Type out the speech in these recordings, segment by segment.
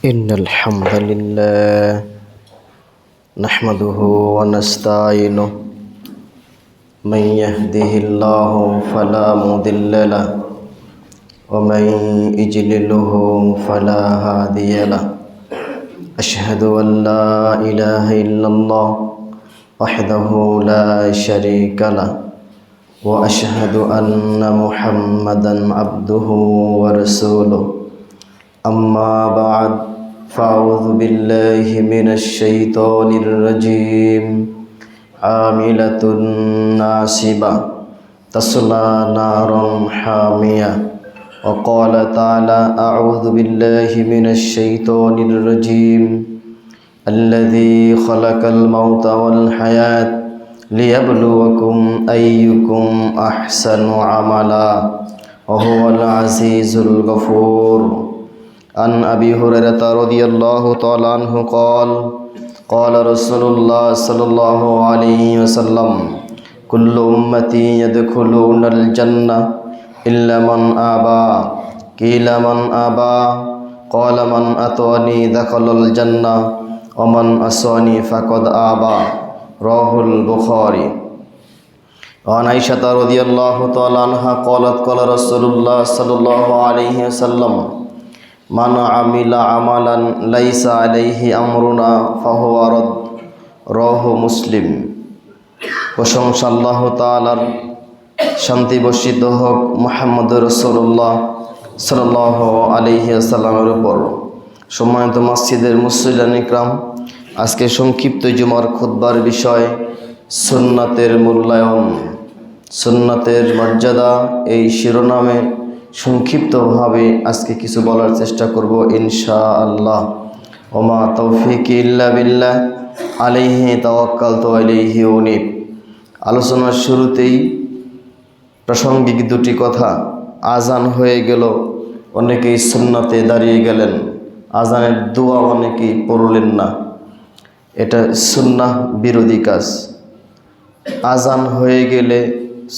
إن الحمد لله نحمده ونستعينه من يهده الله فلا مضل له ومن يضلله فلا هادي له أشهد أن لا إله إلا الله وحده لا شريك له وأشهد أن محمدا عبده ورسوله أما بعد فأعوذ بالله من الشيطان الرجيم عاملة ناصبة تصلى نارا حامية وقال تعالى أعوذ بالله من الشيطان الرجيم الذي خلق الموت والحياة ليبلوكم أيكم أحسن عملا وهو العزيز الغفور عن أبي هريرة رضي الله تعالى عنه قال رسول الله صلى الله عليه وسلم كل أمتي يدخلون الجنة إلا من أبى قيل من أبى قال من أطاعني دخل الجنة ومن عصاني فقد أبى رواه البخاري. وعن عائشة رضي الله تعالى عنها قالت قال رسول الله صلى الله عليه وسلم من عمل عملا ليس عليه أمرنا فهو رد رواه মুসলিম। প্রশংসা আল্লাহ তাআলার, শান্তি বর্ষিত হোক মুহাম্মদ রাসূলুল্লাহ সাল্লাল্লাহু আলাইহি ওয়াসাল্লামের উপর। সম্মানিত মসজিদের মুসল্লিয়ান ইকরাম, আজকে সংক্ষিপ্ত জুমার খুতবার বিষয় সুন্নাতের মূল্যায়ন, সুন্নাতের মর্যাদা, এই শিরোনামে সংক্ষিপ্তভাবে আজকে কিছু বলার চেষ্টা করব ইনশাআল্লাহ। ওমা তৌফিকি ইল্লা বিল্লাহ আলাইহি তাওয়াক্কালতু আলাইহি উনীব। আলোচনার শুরুতেই প্রাসঙ্গিক দুটি কথা। আজান হয়ে গেল, অনেকেই সুন্নাতে দাঁড়িয়ে গেলেন, আজানের দোয়া অনেকেই পড়লেন না, এটা সুন্নাহ বিরোধী কাজ। আজান হয়ে গেলে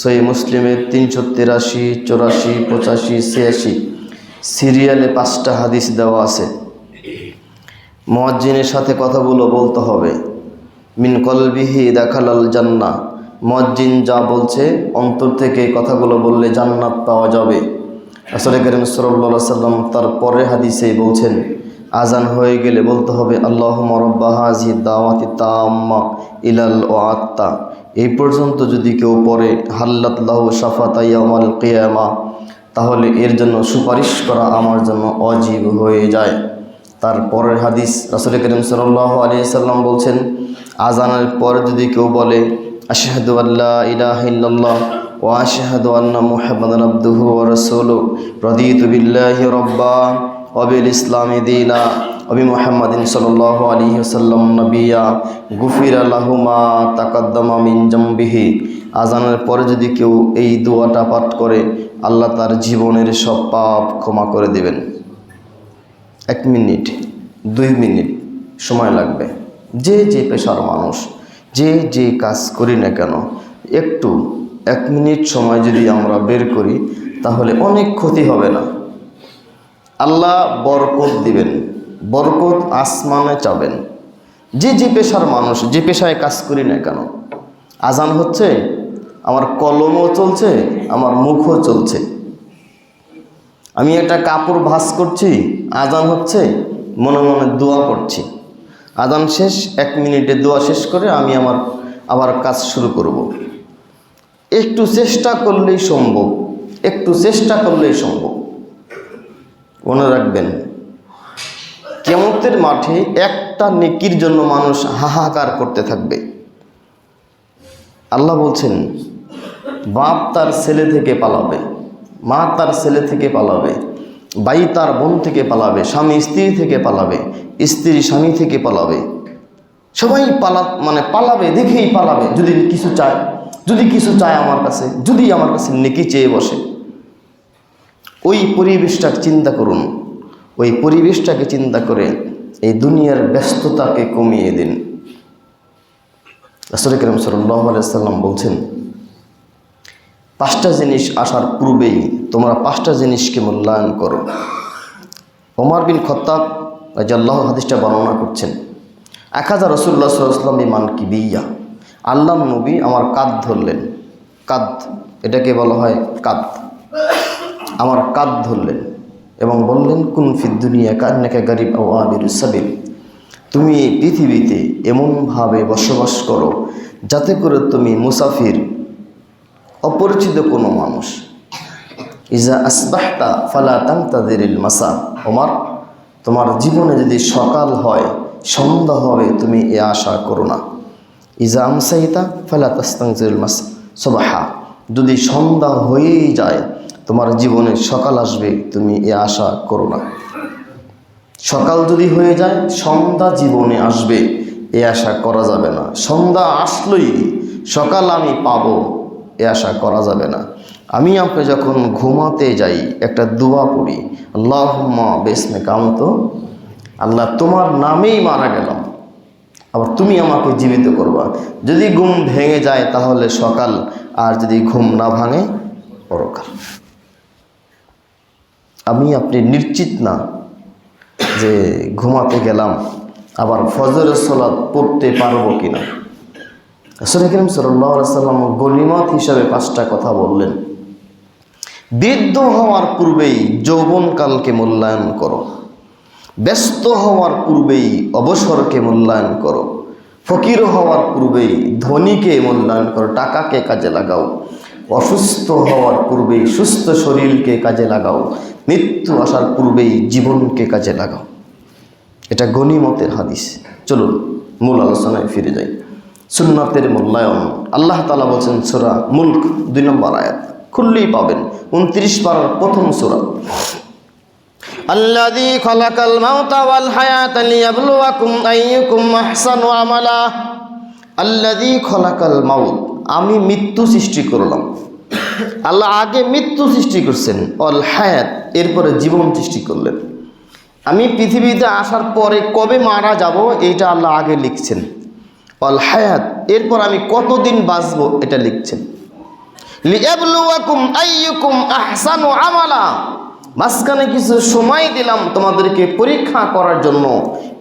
সহিহ মুসলিমের 383, 84, 85, 86 সিরিয়ালে 5টা হাদিস দেওয়া আছে। মুয়াজ্জিনের সাথে কথাগুলো বলতে হবে। মিন কলবিহি দাখালাল জান্নাহ, মুয়াজ্জিন যা বলছে অন্তর থেকে কথাগুলো বললে জান্নাত পাওয়া যাবে। রাসূল কারীম সাল্লাল্লাহু আলাইহি ওয়াসাল্লাম তার পরের হাদিসেই বলছেন আজান হয়ে গেলে বলতে হবে আল্লাহুম্মা রাব্বা হাযিহি দাওয়াতি তাম্মা ইলাল ওয়াত্তা। এই পর্যন্ত যদি কেউ পড়ে হাল্লাত লাহু শাফাতা ইয়াউমাল কিয়ামা, তাহলে এর জন্য সুপারিশ করা আমার জন্য ওয়াজিব হয়ে যায়। তার পরের হাদিস রাসূল কারীম সাল্লাল্লাহু আলাইহি ওয়াসাল্লাম বলছেন আজানের পরে যদি কেউ বলে আশহাদু আল্লা ইলাহা ইল্লাল্লাহ ওয়া আশহাদু আন্না মুহাম্মাদান আবদুহু ওয়া রাসূলুহু রাদিতু বিল্লাহি রাব্বা ওয়া বিল ইসলামি দীনা ওয়া বি মুহাম্মাদিন সাল্লাল্লাহু আলাইহি ওয়াসাল্লাম নবিয়্যা গুফিরা লাহু মা তাকাদ্দামা মিন জামবিহি। আজানের পরে যদি কেউ এই দোয়াটা পাঠ করে আল্লাহ তার জীবনের সব পাপ ক্ষমা করে দেবেন। 1 মিনিট 2 মিনিট সময় লাগবে। যে পেশার মানুষ, যে কাজ করি না কেন, একটু 1 মিনিট সময় যদি আমরা বের করি তাহলে অনেক ক্ষতি হবে না। আল্লাহ বরকত দিবেন, বরকত আসমানে চাবেন। যে পেশার মানুষ, যে পেশায় কাজ করি না কেন, আজান হচ্ছে, আমার কলমও চলছে, আমার মুখও চলছে। আমি একটা কাপড় ভাঁজ করছি, আজান হচ্ছে, মনে মনে দোয়া করছি। আজান শেষ, 1 মিনিটে দোয়া শেষ করে আমি আমার আবার কাজ শুরু করব। একটু চেষ্টা করলেই সম্ভব, একটু চেষ্টা করলেই সম্ভব। মনে রাখবেন, কিয়ামতের মাঠে একটা নেকির জন্য মানুষ হাহাকার করতে থাকবে। আল্লাহ বলছেন বাপ তার ছেলে থেকে পালাবে, মা তার ছেলে থেকে পালাবে, ভাই তার বোন থেকে পালাবে, স্বামী স্ত্রী থেকে পালাবে, স্ত্রী স্বামী থেকে পালাবে। সবাই পালাবে, দেখেই পালাবে। যদি কিছু চায় আমার কাছে, যদি আমার কাছে নেকি চেয়ে বসে। ওই পরিবেশটাকে চিন্তা করুন, ওই পরিবেশটাকে চিন্তা করে এই দুনিয়ার ব্যস্ততাকে কমিয়ে দিন। রাসূল কারীম সাল্লাল্লাহু আলাইহি ওয়াসাল্লাম বলছেন 5টা জিনিস আসার পূর্বেই তোমরা 5টা জিনিসকে মূল্যায়ন করো। ওমর বিন খাত্তাব ওই যে আল্লাহ হাদিসটা বর্ণনা করছেন, আখাযা রাসূলুল্লাহ সাল্লাল্লাহু আলাইহি ওয়াসাল্লাম বিমানকিবিয়া, আল্লাহ নবী আমার কাঁধ ধরলেন। কাঁধ, এটাকে বলা হয় কাঁধ। আমার কাঁধ ধরলেন এবং বললেন, কুন ফিদ দুনিয়া কান্নাকা গারিব আও আবিরুস সাবিল, তুমি পৃথিবীতে এমনভাবে বসবাস করো যাতে করে তুমি মুসাফির, অপরিচিত কোনো মানুষ। ইজা আসবাহতা ফালা তামতাদিরিল মাসা, তোমার জীবনে যদি সকাল হয় সন্ধ্যা হবে তুমি এ আশা করো না। ইজা আমসাইতা ফালা তাস্তানজিরুল মাসা সুবহা, যদি সন্ধ্যা হয়েই যায় তোমার জীবনে সকাল আসবে তুমি এ আশা করো না। সকাল যদি হয়ে যায় সন্ধ্যা জীবনে আসবে এ আশা করা যাবে না। সন্ধ্যা আসলেই সকাল আমি পাবো এ আশা করা যাবে না। আমি আপনি যখন ঘুমাতে যাই একটা দোয়া পড়ি, আল্লাহুম্মা বিসমিকা আমতু, আল্লাহ তোমার নামেই মারা গেলাম, আবার তুমি আমাকে জীবিত করবা। যদি ঘুম ভেঙে যায় তাহলে সকাল, আর যদি ঘুম না ভাঙে পরকাল। আমি আপনি নিশ্চিত না যে ঘুমাতে গেলাম আবার ফজরের সালাত পড়তে পারবো কিনা। রাসূল কারীম সাল্লাল্লাহু আলাইহি ওয়াসাল্লাম গনিমত হিসাবে 5টা কথা বললেন। বৃদ্ধ হওয়ার পূর্বেই যৌবনকালকে মূল্যায়ন করো, ব্যস্ত হওয়ার পূর্বেই অবসরকে মূল্যায়ন করো, ফকির হওয়ার পূর্বেই ধনীকে মূল্যায়ন করো, টাকাকে কাজে লাগাও, অসুস্থ হওয়ার পূর্বেই সুস্থ শরীরকে কাজে লাগাও, মৃত্যু আসার পূর্বেই জীবনকে কাজে লাগাও। এটা গনিমতের হাদিস। চলুন মূল আলোচনায় ফিরে যাই। সুন্নাতের মূল্যায়ন। আল্লাহ তাআলা বলছেন সূরা মুলক 2 নম্বর আয়াত, খুললেই পাবেন 29 পারার প্রথম সূরা, আল্লাযী খালাকাল মাউতা ওয়াল হায়াতা লিয়াবলুয়াকুম আইয়ুকুম আহসানু আমালা। আল্লাযী খালাকাল মাউত, আমি মৃত্যু সৃষ্টি করলাম। আল্লাহ আগে মৃত্যু সৃষ্টি করছেন, অল হায়াত, এরপরে জীবন সৃষ্টি করলেন। আমি পৃথিবীতে আসার পরে কবে মারা যাব এটা আল্লাহ আগে লিখছেন, অল হায়াত, এরপর আমি কতদিন বাঁচবো এটা লিখছেন। লিয়াবলুয়াকুম আইয়ুকুম আহসানু আমালা, মাঝখানে কিছু সময় দিলাম তোমাদেরকে পরীক্ষা করার জন্য,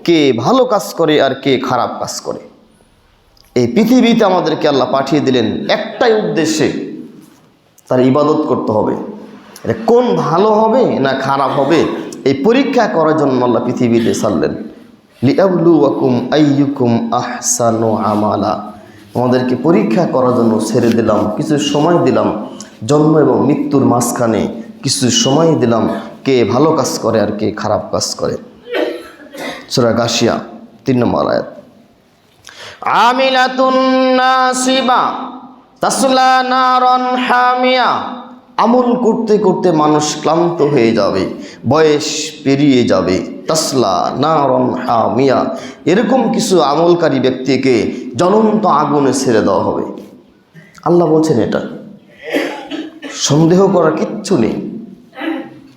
কে ভালো কাজ করে আর কে খারাপ কাজ করে। এই পৃথিবীতে আমাদেরকে আল্লাহ পাঠিয়ে দিলেন একটাই উদ্দেশ্যে, তার ইবাদত করতে হবে। কোন ভালো হবে না খারাপ হবে এই পরীক্ষা করার জন্য আল্লাহ পৃথিবীতে ছাড়লেন। লিয়াবলুয়াকুম আইয়ুকুম আহসানু আমালা, আমাদেরকে পরীক্ষা করার জন্য ছেড়ে দিলাম, কিছু সময় দিলাম, জন্ম এবং মৃত্যুর মাঝখানে কিছু সময় দিলাম, কে ভালো কাজ করে আর কে খারাপ কাজ করে। সূরা গাশিয়া 3 নম্বর আয়াত। আমিলাতুন নাসিবা তাসলা নারান হামিয়া, আমল করতে করতে মানুষ ক্লান্ত হয়ে যাবে, বয়স পেরিয়ে যাবে। তাসলা নারান হামিয়া, এরকম কিছু আমলকারী ব্যক্তিকে জ্বলন্ত আগুনে ছেড়ে দেওয়া হবে। আল্লাহ বলছেন, এটা সন্দেহ করার কিচ্ছু নেই।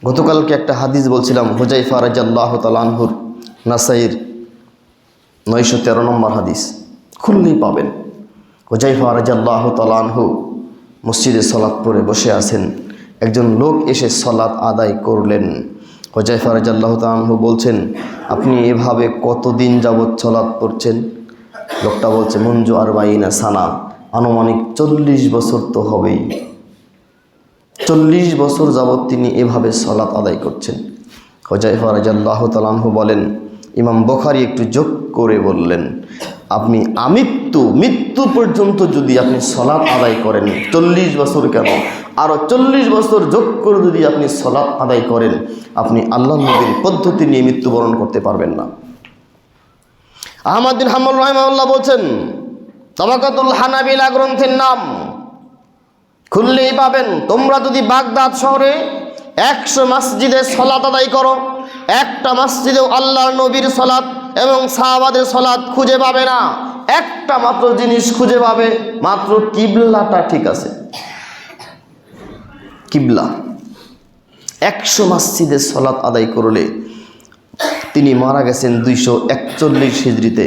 গতকালকে একটা হাদিস বলছিলাম, হুযায়ফা রাদিয়াল্লাহু তাআলা আনহুর, নাসাইর 913 নম্বর হাদিস, খুললেই পাবেন। হুযায়ফা রাদিয়াল্লাহু তাআলা আনহু মসজিদে সালাত পড়ে বসে আছেন, একজন লোক এসে সালাত আদায় করলেন। হুযায়ফা রাদিয়াল্লাহু তাআলা আনহু বলছেন, আপনি এভাবে কতদিন যাবৎ সালাত পড়ছেন? লোকটা বলছে, মুনজু 40 সানা, আনুমানিক 40 বছর তো হবেই। 40 বছর যাবৎ তিনি এভাবে সালাত আদায় করছেন। হুযায়ফা রাদিয়াল্লাহু তাআলা আনহু বলেন, ইমাম বুখারী একটু যোগ করে বললেন, আপনি মৃত্যু পর্যন্ত যদি আপনি সালাত আদায় করেন, 40 বছর কেন, আরও 40 বছর যোগ করে যদি আপনি সালাত আদায় করেন, আপনি আল্লাহ নবীর পদ্ধতি নিয়ে মৃত্যুবরণ করতে পারবেন না। আহমদ বিন হাম্বল রাহিমাহুল্লাহ বলছেন, তাবাকাতুল হানাবিলা গ্রন্থের নাম, খুললেই পাবেন। তোমরা যদি বাগদাদ শহরে 100 মসজিদে সালাত আদায় করো, একটা মসজিদেও আল্লাহর নবীর সালাত এবং সাহাবাদের সালাত খুঁজে পাবে না। একটা মাত্র জিনিস খুঁজে পাবে, মাত্র কিবলাটা ঠিক আছে। কিবলা 100 মসজিদে সালাত আদায় করলে তিনি মারা গেছেন 241 হিজরিতে।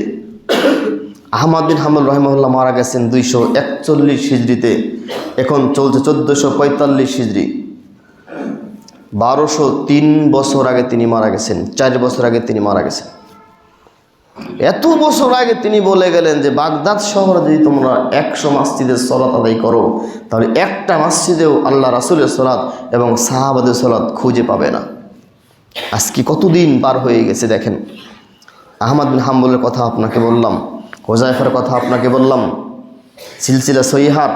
আহমদ বিন হাম্বল রাহিমাহুল্লাহ মারা গেছেন 241 হিজরিতে। এখন চলছে 1445 হিজরি। 1203 বছর আগে তিনি মারা গেছেন, 4 বছর আগে তিনি মারা গেছেন। এত বছর আগে তিনি বলে গেলেন যে বাগদাদ শহরে যদি তোমরা 100 মসজিদের সালাত আদায় করো, তাহলে একটা মসজিদেও আল্লাহ রাসূলের সালাত এবং সাহাবাদের সালাত খুঁজে পাবে না। আজকে কতদিন পার হয়ে গেছে দেখেন। আহমদ বিন হাম্বলের কথা আপনাকে বললাম, হুযায়ফার কথা আপনাকে বললাম, সিলসিলা সহিহার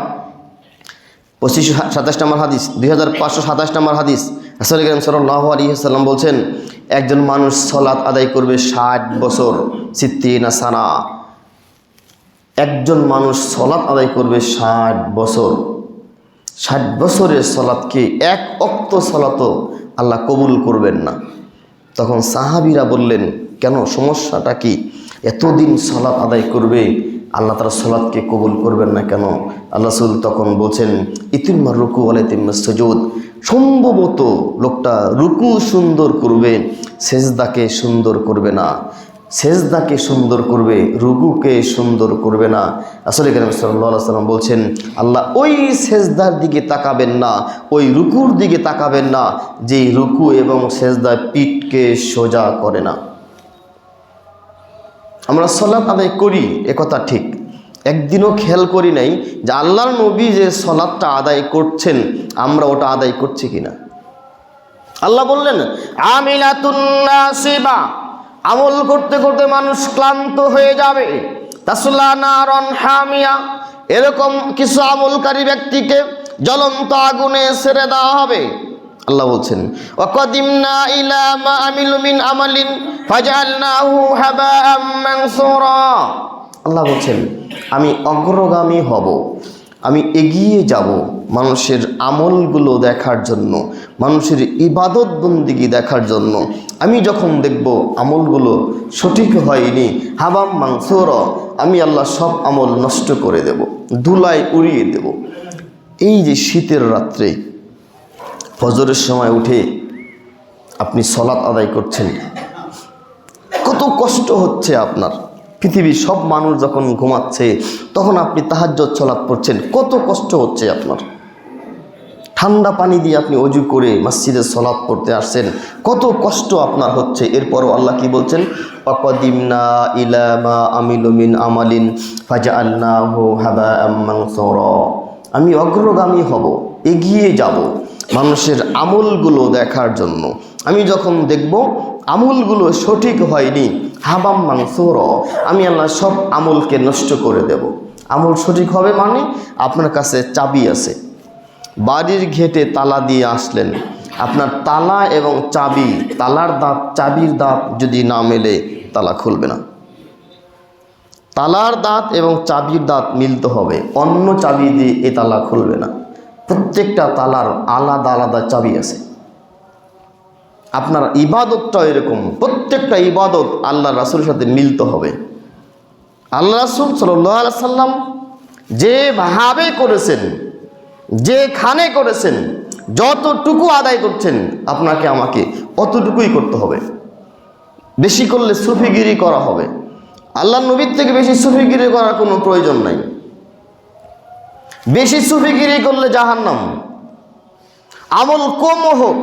2527 নম্বর হাদিস, 2527 নম্বর হাদিস, রাসূল করিম সাল্লাল্লাহু আলাইহি ওয়াসাল্লাম বলছেন একজন মানুষ সালাত আদায় করবে 60 বছর, 60 সানা। একজন মানুষ সালাত আদায় করবে 60 বছর। 60 বছরের সালাতকে এক ওয়াক্ত সালাতও আল্লাহ কবুল করবেন না। তখন সাহাবীরা বললেন, কেন, সমস্যাটা কি? এতদিন সালাত আদায় করবে, আল্লাহ তাআলা সালাতকে কবুল করবেন না কেন? আল্লাহ রাসূল তখন বলছেন, ইতিম্মার রুকু ওয়া ইতিম্মাস সুজুদ। সম্ভবত লোকটা রুকু সুন্দর করবে, সেজদাকে সুন্দর করবে না, সেজদাকে সুন্দর করবে, রুকুকে সুন্দর করবে না। রাসূল করিম সাল্লাল্লাহু আলাইহি ওয়াসাল্লাম বলছেন, আল্লাহ ওই সেজদার দিকে তাকাবেন না, ওই রুকুর দিকে তাকাবেন না যে রুকু এবং সেজদা পিঠকে সোজা করে না। আমরা সালাত আদায় করি, একথা ঠিক, একদিনও খেয়াল করি নাই যে আল্লাহর নবী যে সালাতটা আদায় করছেন আমরা ওটা আদায় করছি কিনা। আল্লাহ বললেন, আমিলাতুন নাসিবা, আমল করতে করতে মানুষ ক্লান্ত হয়ে যাবে, তাসলা নারন হামিয়া, এরকম কিছু আমলকারী ব্যক্তিকে জ্বলন্ত আগুনে ছেড়ে দেওয়া হবে। আল্লাহ বলছেন, ওয়াকাদিমনা ইলা মা আমিলু মিন আমালিন ফাজআলনাহু হাবাআম মানসুরা। আল্লাহ বলছেন, আমি অগ্রগামী হব, আমি এগিয়ে যাব মানুষের আমলগুলো দেখার জন্য, মানুষের ইবাদত বন্দিগি দেখার জন্য। আমি যখন দেখব আমলগুলো সঠিক হয়নি, হাবাম মানসুরা, আমি আল্লাহ সব আমল নষ্ট করে দেব, ধুলায় উড়িয়ে দেব। এই যে শীতের রাত্রে ফজরের সময় উঠে আপনি সালাত আদায় করছেন, কত কষ্ট হচ্ছে আপনার। পৃথিবীর সব মানুষ যখন ঘুমাচ্ছে তখন আপনি তাহাজ্জুদ সালাত পড়ছেন, কত কষ্ট হচ্ছে আপনার। ঠান্ডা পানি দিয়ে আপনি ওযু করে মসজিদে সালাত পড়তে আসছেন, কত কষ্ট আপনার হচ্ছে। এরপরও আল্লাহ কি বলছেন, ওয়াকাদিমনা ইলা মা আমিলু মিন আমালিন ফাজআলনাহু হাবাআম মানসুরা। আমি অগ্রগামী হব, এগিয়ে যাব মানুষের আমলগুলো দেখার জন্য। আমি যখন দেখব আমলগুলো সঠিক হয়নি, হাবাম মানসুরা, আমি আল্লাহ সব আমলকে নষ্ট করে দেব। আমল সঠিক হবে মানে আপনার কাছে চাবি আছে, বাড়ির ঘেটে তালা দিয়ে আসলেন, আপনার তালা এবং চাবি, তালার দাঁত চাবির দাঁত যদি না মেলে তালা খুলবে না। তালার দাঁত এবং চাবির দাঁত মিলতে হবে, অন্য চাবি দিয়ে এ তালা খুলবে না। প্রত্যেকটা তালার আলাদা আলাদা চাবি আছে। আপনার ইবাদতটাও এরকম, প্রত্যেকটা ইবাদত আল্লাহ রাসূলের সাথে মিলতে হবে। আল্লাহ রাসূল সাল্লাল্লাহু আলাইহি সাল্লাম যেভাবে করেছেন, যেখানে করেছেন, যতটুকু আদায় করছেন আপনাকে আমাকে অতটুকুই করতে হবে। বেশি করলে সুফিগিরি করা হবে। আল্লাহ নবীর থেকে বেশি সুফিগিরি করার কোনো প্রয়োজন নাই। বেশি সুফিগিরি করলে জাহান্নাম। আমল কম হোক,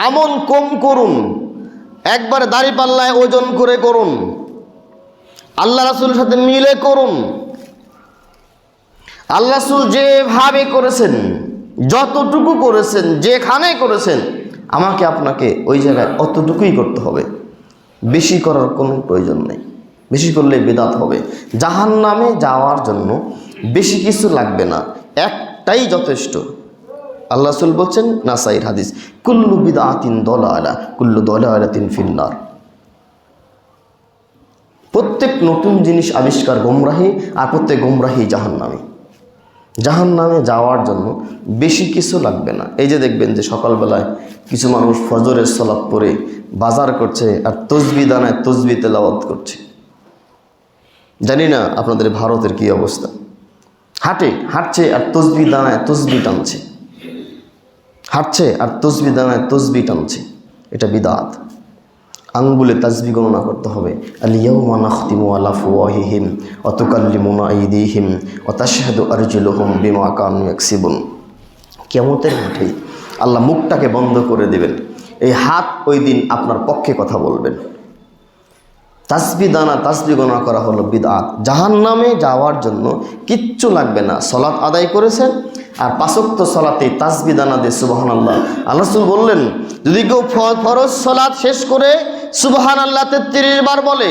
আমল কম করুন, একবার দাড়িপাল্লায় ওজন করে করুন, আল্লাহ রাসূলের সাথে মিলে করুন। আল্লাহ রাসূল যেভাবে করেছেন, যতটুকু করেছেন, যেখানে করেছেন, আমাকে আপনাকে ওই জায়গায় অতটুকুই করতে হবে। বেশি করার কোনো প্রয়োজন নেই। বেশি করলে বিদআত হবে। জাহান্নামে যাওয়ার জন্য বেশি কিছু লাগবে না, একটাই যথেষ্ট। আল্লাহ রাসূল বলছেন, নাসাইর হাদিস, কুল্লু বিদআতিন দালালা কুল্লু দালালাতিন ফিন্নার। প্রত্যেক নতুন জিনিস আবিষ্কার গোমরাহি, আর প্রত্যেক গোমরাহি জাহান্নামে। জাহান্নামে যাওয়ার জন্য বেশি কিছু লাগবে না। এই যে দেখবেন যে সকালবেলায় কিছু মানুষ ফজরের সালাত পড়ে বাজার করছে আর তসবিহ দানায় তসবিহ তেলাওয়াত করছে। জানি না আপনাদের ভারতের কি অবস্থা। হাঁটছে আর তসবিহ দানায় তসবিহ টানছে, হাঁটছে আর তসবিহ দানায় তসবিহ টানছে। এটা বিদআত। আঙ্গুলে তাসবিহ গণনা করতে হবে। আল ইয়াউমা নাখতিমু আলা আফওয়াহিহিম ওয়া তুকাল্লিমুনা আইদিহিম ওয়া তাশহাদু আরজুলুহুম বিমা কানু ইয়াকসিবুন। কিয়ামতের মাঠে আল্লাহ মুখটাকে বন্ধ করে দেবেন। এই হাত ওই দিন আপনার পক্ষে কথা বলবেন। তাসবিহ দানা তাসবিহ গণনা করা হলো বিদআত। জাহান্নামে যাওয়ার জন্য কিচ্ছু লাগবে না। সালাত আদায় করেছেন আর 5 ওয়াক্ত সালাতে তাসবিহ দানা দিয়ে সুবহানাল্লাহ। আল্লাহ রাসূল বললেন, যদি কেউ ফরজ সালাত শেষ করে সুবহানাল্লাহ 33 বার বলে,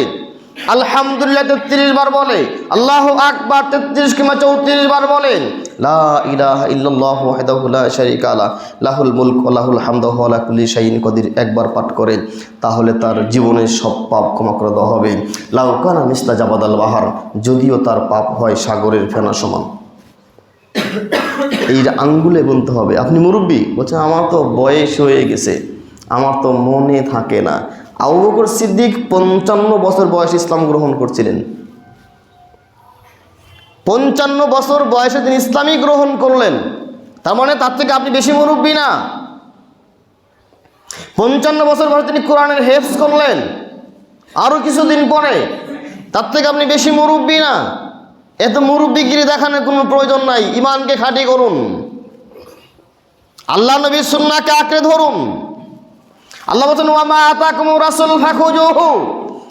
আলহামদুলিল্লাহ 33 বার বলে, আল্লাহু আকবার 33 কিংবা 34 বার বলেন, লা ইলাহা ইল্লাল্লাহু ওয়াহদাহু লা শারীকা লাহু লাহুল মুলক ওয়া লাহুল হামদু ওয়া আলা কুল্লি শাইইন কাদির, একবার পাঠ করেন, তাহলে তার জীবনের সব পাপ ক্ষমা করে দেওয়া হবে। লাউ কানা মিসলা জাবাদাল বাহার, যদিও তার পাপ হয় সাগরের ফেনা সমান। এই আঙ্গুলে গুনতে হবে। আপনি মুরব্বী বলছেন, আমার তো বয়স হয়ে গেছে, আমার তো মনে থাকে না। আবু বকর সিদ্দিক 55 বছর বয়সে ইসলাম গ্রহণ করছিলেন। 55 বছর বয়সে তিনি ইসলামই গ্রহণ করলেন। তার মানে তার থেকে আপনি বেশি মুরব্বী না। 55 বছর বয়সে তিনি কোরআনের হেফজ করলেন, আরো কিছুদিন পরে। তার থেকে আপনি বেশি মুরব্বী না। এত মুরব্বীগিরি দেখানোর কোনো প্রয়োজন নাই। ইমানকে খাঁটি করুন, আল্লাহ নবীর সুন্নাহকে আঁকড়ে ধরুন। আল্লাহ বলেন, ওয়া মা আতাকুমুর রাসূল ফাখুযুহু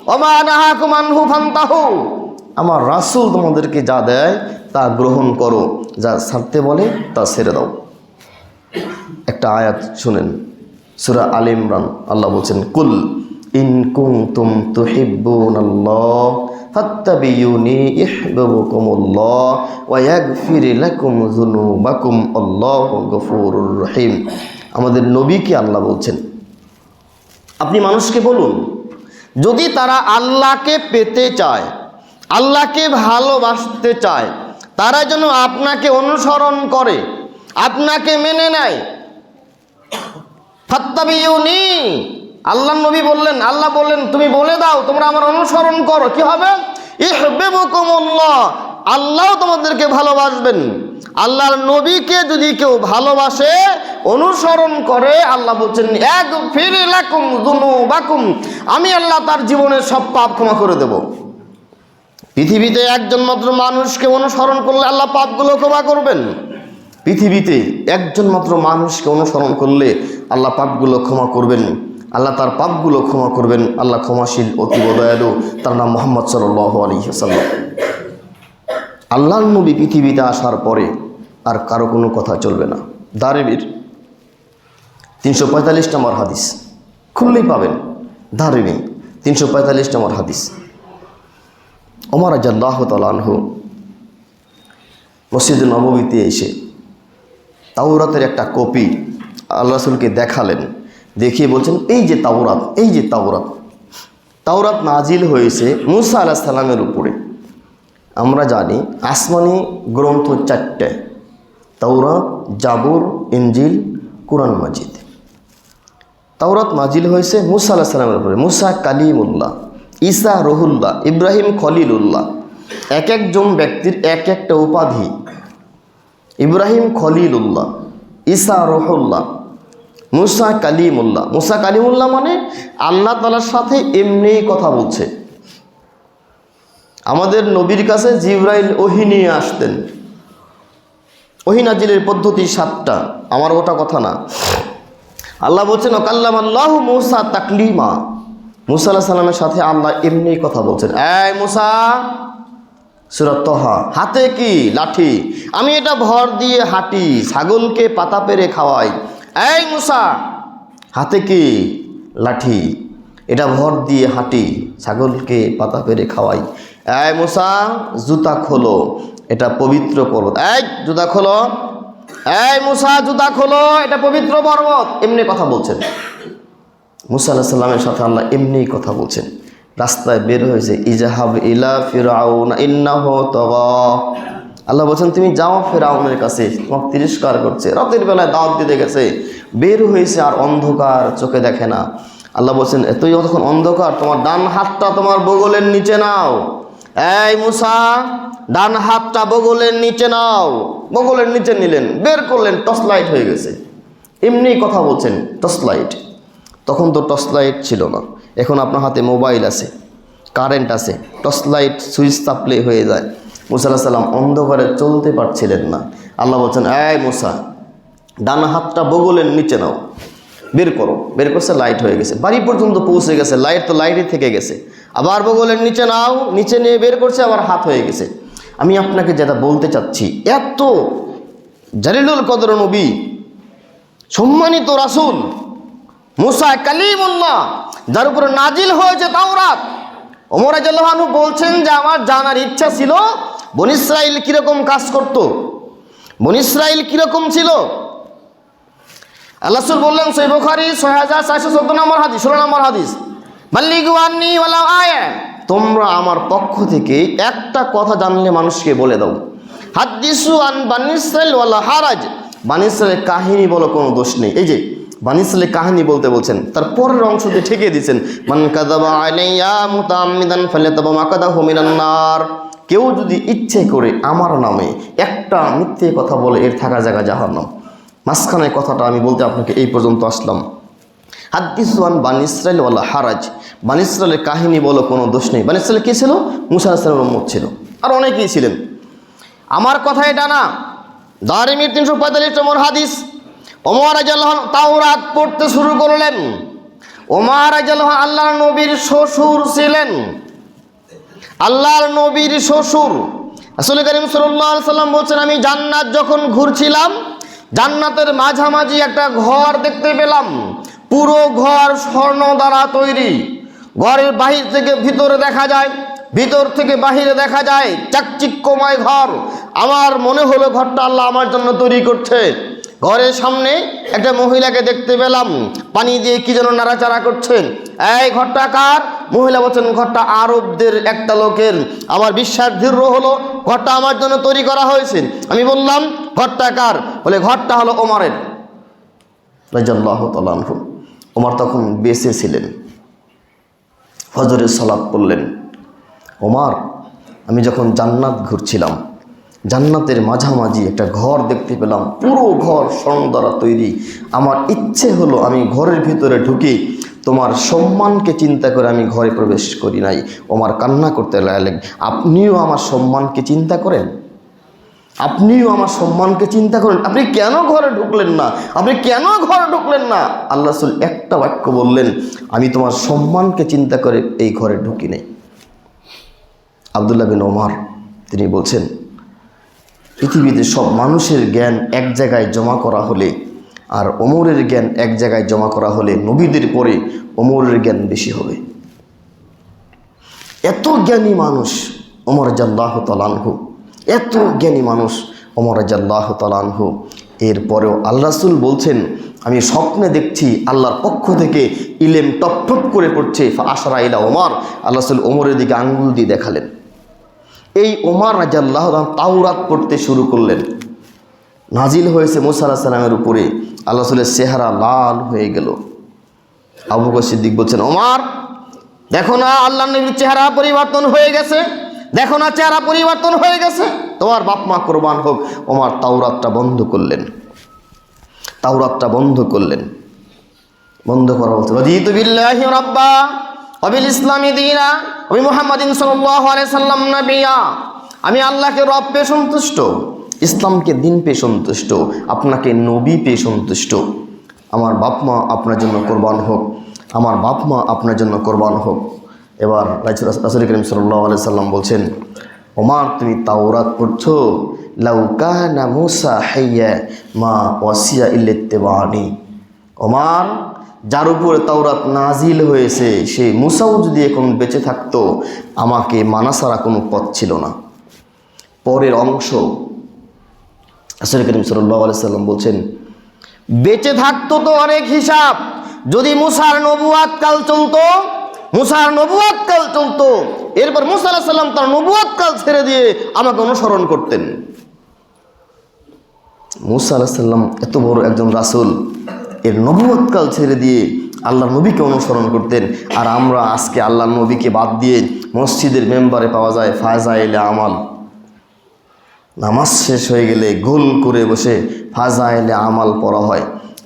ওয়া মা নাহাকুম আনহু ফান্তাহু। আমার রাসূল তোমাদেরকে যা দেয় তা গ্রহণ করো, যা ছাড়তে বলে তা ছেড়ে দাও। একটা আয়াত শুনেন, সূরা আলে ইমরান। আল্লাহ বলেন, কুল ইন কুনতুম তুহিব্বুনাল্লাহ ফাত্তাবিউনি ইহবিবকুমুল্লাহ ওয়া ইয়াগফির লাকুম যুনুবাকুম আল্লাহু গফুরুর রহিম। আমাদের নবীকে আল্লাহ বলছেন, আপনি মানুষকে বলুন, যদি তারা আল্লাহকে পেতে চায়, আল্লাহকে ভালোবাসতে চায়, তারা যেন আপনাকে অনুসরণ করে, আপনাকে মেনে নেয়। ফাত্তাবিউনি, আল্লাহ নবী বললেন, আল্লাহ বললেন তুমি বলে দাও তোমরা আমার অনুসরণ করো, কি হবে? ইহবিবকুমুল্লাহ, আল্লাহ তোমাদেরকে ভালোবাসবেন। আল্লাহর নবীকে যদি কেউ ভালোবাসে, অনুসরণ করে, আল্লাহ বলছেন ইয়াগফির লাকুম যুনুবাকুম, আমি আল্লাহ তার জীবনের সব পাপ ক্ষমা করে দেব। পৃথিবীতে একজন মাত্র মানুষকে অনুসরণ করলে আল্লাহ পাপগুলো ক্ষমা করবেন। পৃথিবীতে একজন মাত্র মানুষকে অনুসরণ করলে আল্লাহ পাপগুলো ক্ষমা করবেন। আল্লাহ তার পাপগুলো ক্ষমা করবেন। আল্লাহ ক্ষমাশীল, অতীব দয়ালু, তার নাম মুহাম্মদ সাল্লাল্লাহু আলাইহি ওয়াসাল্লাম। আল্লাহর নবী পৃথিবীতে আসার পরে আর কারো কোনো কথা চলবে না। দারিমির 345 নম্বর হাদিস, খুললেই পাবেন। দারিমি 345 নম্বর হাদিস। ওমর রাদিয়াল্লাহু তাআলা আনহু মসজিদে নববীতে এসে তাওরাতের একটা কপি আল্লাহ রাসূলকে দেখালেন। দেখিয়ে বলছেন, এই যে তাওরাত, এই যে তাওরাত। তাওরাত নাজিল হয়েছে মূসা আলাইহিস সালামের উপরে। আমরা জানি আসমানি গ্রন্থ 4টে, তাওরাত, জাবুর, ইনজিল, কুরআন মাজিদ। তাওরাত নাজিল হয়েছে মূসা আলাইহিস সালামের উপরে। মূসা কালিমুল্লাহ, ঈসা রুহুল্লাহ, ইব্রাহিম খলিলুল্লাহ। এক একজন ব্যক্তির এক একটা উপাধি। ইব্রাহিম খলিলুল্লাহ, ঈসা রুহুল্লাহ, মূসা কালিমুল্লাহ। মূসা কালিমুল্লাহ মানে আল্লাহ তাআলার সাথে এমনিই কথা বলছে। আমাদের নবীর কাছে জিবরাইল ওহী নিয়ে আসতেন। ওহী নাজিলের পদ্ধতি 7টা, আমার ওটা কথা না। আল্লাহ বলছেন, কাল্লামাল্লাহু মূসা তাকলিমা। মূসা আলাইহিস সালামের সাথে আল্লাহ এমনিই কথা বলছেন। এই মূসা, সূরা তাহা, হাতে কি? লাঠি। আমি এটা ভর দিয়ে হাঁটি, ছাগলকে পাতা পেরে খাওয়াই। এই মূসা, হাতে কি? লাঠি। এটা ভর দিয়ে হাঁটি, ছাগলকে পাতা পেরে খাওয়াই। এই মূসা, জুতা খোলো, এটা পবিত্র পর্বত। এই জুতা খোলো। এই মূসা, জুতা খোলো, এটা পবিত্র পর্বত। এমনি কথা বলছেন। মূসা আলাইহিস সালামের সাথে আল্লাহ এমনিই কথা বলছেন। রাস্তায় বের হয়েছে, ইজাহাব ইলা ফিরআউন ইন্নাহু তাগা। আল্লাহ বলছেন, তুমি যাও ফিরআউনের কাছে, তোমাকে তিরস্কার করছে। রাতের বেলায় দাওয়াত দিতে গেছে, বের হয়েছে আর অন্ধকার, চোখে দেখে না। আল্লাহ বলছেন, এতই যখন অন্ধকার, তোমার ডান হাতটা তোমার বগলের নিচে নাও। এই মূসা, ডান হাতটা বগলের নিচে নাও। বগলের নিচে নিলেন, বের করলেন, টর্চ লাইট হয়ে গেছে। এমনি কথা বলছেন, টর্চ লাইট। তখন তো টর্চ লাইট ছিল না। এখন আপনার হাতে মোবাইল আছে, কারেন্ট আছে, টর্চ লাইট সুইচ চাপলে হয়ে যায়। মূসা আলাইহিস সালাম অন্ধকারে চলতে পারছিলেন না। আল্লাহ বলছেন, এই মূসা, ডান হাতটা বগলের নিচে নাও, বের করো। বের করছে, লাইট হয়ে গেছে, বাড়ি পর্যন্ত পৌঁছে গেছে, লাইট তো লাইটই থেকে গেছে। আবার বগলের নিচে নাও, নিচে নিয়ে বের করছে, আবার হাত হয়ে গেছে। আমি আপনাকে যেটা বলতে চাচ্ছি, এত জালিলুল কদর নবী, সম্মানিত রাসূল মুসা কালিমুল্লাহ, যার উপরে নাজিল হয়েছে তাওরাত, ওমর রাদিয়াল্লাহু আনহু বলছেন যে আমার জানার ইচ্ছা ছিল বনী ইসরাইল কিরকম কাজ করত, বনী ইসরাইল কিরকম ছিল। আল্লাহ রাসূল বললেন, সহিহ বুখারী 6414 নম্বর হাদিস, 16 নম্বর হাদিস, বাল্লিগু আন্নী ওয়ালাউ আয়া, তোমরা আমার পক্ষ থেকে একটা কথা জানলে মানুষকে বলে দাও। হাদিসু আন বানী ইসরাইল ওয়ালা হারাজ, বানী ইসরাইলের কাহিনী বলো, কোনো দোষ নেই। এই যে বানী ইসরাইলের কাহিনী বলতে বলছেন, তার পরের অংশ দিয়ে ঠেকে দিয়েছেন, মান কাযাবা আলাইয়া মুতাআম্মিদান ফালিয়াতাবা মাকাদাহু মিনান নার, কেউ যদি ইচ্ছে করে আমার নামে একটা মিথ্যে কথা বলে এর থাকার জায়গা জাহান্নাম। মাঝখানে কথাটা আমি বলতে আপনাকে এই পর্যন্ত আসলাম। হাদিসু আন বানী ইসরাইল ওয়ালা হারাজ, বানী ইসরাইলের কাহিনী বলো, কোনো দোষ নেই। বানী ইসরাইল কে ছিল? মুসা আলাইহিস সালামের উম্মত ছিল, আর অনেকেই ছিলেন। আমার কথা এটা না, দারিমির 345 নম্বর হাদিস, ওমর রাদিয়াল্লাহু আনহু তাওরাত পড়তে শুরু করলেন। ওমর রাদিয়াল্লাহু আনহু আল্লাহর নবীর শ্বশুর ছিলেন, আল্লাহর নবীর শ্বশুর। রাসূল করিম সাল্লাল্লাহু আলাইহি সাল্লাম বলছেন, আমি জান্নাত যখন ঘুরছিলাম, জান্নাতের মাঝামাঝি একটা ঘর দেখতে পেলাম, পুরো ঘর স্বর্ণ দ্বারা তৈরি। ঘরের বাহির থেকে ভিতরে দেখা যায়, ভিতর থেকে বাহিরে দেখা যায়, চাকচিক্যময় ঘর। আমার মনে হলো ঘরটা আল্লাহ আমার জন্য তৈরি করছে। ঘরের সামনে একটা মহিলাকে দেখতে পেলাম, পানি দিয়ে কি যেন নাড়াচাড়া করছেন। এই ঘরটা কার? মহিলা বলছেন, ঘরটা আরবদের একটা লোকের। আমার বিশ্বাস দৃঢ় হলো ঘরটা আমার জন্য তৈরি করা হয়েছে। আমি বললাম, ঘরটা কার? বলে, ঘরটা হলো ওমরের রাদিয়াল্লাহু তাআলা আনহু। ওমর তখন বেঁচে ছিলেন। ফজরের সালাত পড়লেন। ওমর, আমি যখন জান্নাত ঘুরছিলাম, জান্নাতের মাঝামাঝি একটা ঘর দেখতে পেলাম, পুরো ঘর স্বর্ণ দ্বারা তৈরি। আমার ইচ্ছে হলো আমি ঘরের ভিতরে ঢুকি, তোমার সম্মানকে চিন্তা করে আমি ঘরে প্রবেশ করি নাই। ওমর কান্না করতে লাগলেন, আপনিও আমার সম্মানকে চিন্তা করেন, আপনিও আমার সম্মানকে চিন্তা করেন, আপনি কেন ঘরে ঢুকলেন না, আপনি কেন ঘরে ঢুকলেন না? আল্লাহ রাসূল একটা বাক্য বললেন, আমি তোমার সম্মানকে চিন্তা করে এই ঘরে ঢুকি নাই। আব্দুল্লাহ বিন ওমর তিনি বলছেন, পৃথিবীতে সব মানুষের জ্ঞান এক জায়গায় জমা করা হলে আর ওমরের জ্ঞান এক জায়গায় জমা করা হলে নবীদের পরে ওমরের জ্ঞান বেশি হবে। এত জ্ঞানী মানুষ ওমর রাদিয়াল্লাহু তাআলা আনহু, এত জ্ঞানী মানুষ ওমর রাদিয়াল্লাহু তাআলা আনহু। এরপরেও আল্লাহ রাসূল বলছেন, আমি স্বপ্নে দেখছি আল্লাহর পক্ষ থেকে ইলম টপ টপ করে পড়ছে। আশারা ইলা ওমর, আল্লাহ রাসূল ওমরের দিকে আঙ্গুল দিয়ে দেখালেন। এই ওমর রাদিয়াল্লাহু তাআলা তাওরাত পড়তে শুরু করলেন। নাজিল হয়েছে মুসা আলাইহিস সালামের উপরে। আল্লাহ রাসূলের চেহারা লাল হয়ে গেল। আবু বকর সিদ্দিক বলছেন, ওমর দেখো না আল্লাহর নবীর চেহারা পরিবর্তন হয়ে গেছে, দেখো না চেহারা পরিবর্তন হয়ে গেছে, তোমার বাপ মা কোরবান হোক। ওমর তাওরাতটা বন্ধ করলেন, তাওরাতটা বন্ধ করলেন। বন্ধ করা বলতে, রাদিতু বিল্লাহি রাব্বা ওয়া বিল ইসলামি দীনা ওয়া বি মুহাম্মাদিন সাল্লাল্লাহু আলাইহি সাল্লাম নবিয়া, আমি আল্লাহকে রব পেয়ে সন্তুষ্ট, ইসলামকে দিন পেয়ে সন্তুষ্ট, আপনাকে নবী পেয়ে সন্তুষ্ট। আমার বাপ মা আপনার জন্য কোরবান হোক, আমার বাপ মা আপনার জন্য কোরবান হোক। এবার রাসূল করিম সাল্লাল্লাহু আলাইহি সাল্লাম বলছেন, ওমর তুমি তাওরাত পড়ছো, লাউ কানা মুসা হাইয়া মা ওয়াসিয়া ইল্লা ইত্তিবানি। ওমর, যার উপরে তাওরাত নাজিল হয়েছে সেই মুসাও যদি এখন বেঁচে থাকতো, আমাকে মানা ছাড়া কোনো পথ ছিল না। পরের অংশ রাসূল করিম সাল্লাল্লাহু আলাইহি সাল্লাম বলছেন, বেঁচে থাকতো তো অনেক হিসাব, যদি মুসার নবুয়াত কাল চলতো, মুসার নবুয়াত কাল চলতো, এরপর মুসা আলাইহিস সালাম তার নবুয়াত কাল ছেড়ে দিয়ে আমাকে অনুসরণ করতেন। মুসা আলাইহিস সালাম এত বড় একজন রাসূল, এর নবুয়াত কাল ছেড়ে দিয়ে আল্লাহর নবীকে অনুসরণ করতেন। আর আমরা আজকে আল্লাহর নবীকে বাদ দিয়ে মসজিদের মেম্বারে পাওয়া যায় ফাজাইলে আমাল, নামাজ শেষ হয়ে গেলে গোল করে বসে ফাজাইলে আমাল পড়া হয়।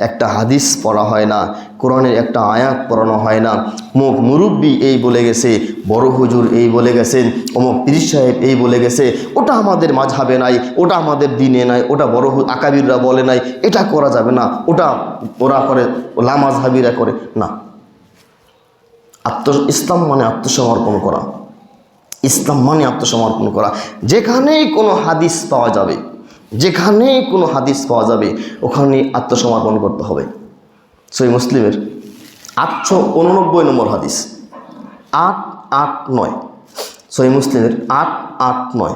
একটা হাদিস পড়া হয় না, কোরআনের একটা আয়াত পড়ানো হয় না, অমুক মুরব্বী এই বলে গেছে, বড় হুজুর এই বলে গেছেন, অমুক পীর সাহেব এই বলে গেছে, ওটা আমাদের মাযহাবে নাই, ওটা আমাদের দিনে নাই, ওটা বড় আকাবিররা বলে নাই, এটা করা যাবে না, ওটা ওরা করে, লামাযহাবিরা করে না। ইসলাম মানে আত্মসমর্পণ করা, ইসলাম মানে আত্মসমর্পণ করা। যেখানেই কোনো হাদিস পাওয়া যাবে, যেখানেই কোনো হাদিস পাওয়া যাবে ওখানে আত্মসমর্পণ করতে হবে। সহিহ মুসলিমের 889 নম্বর হাদিস, 889, সহিহ মুসলিমের 889,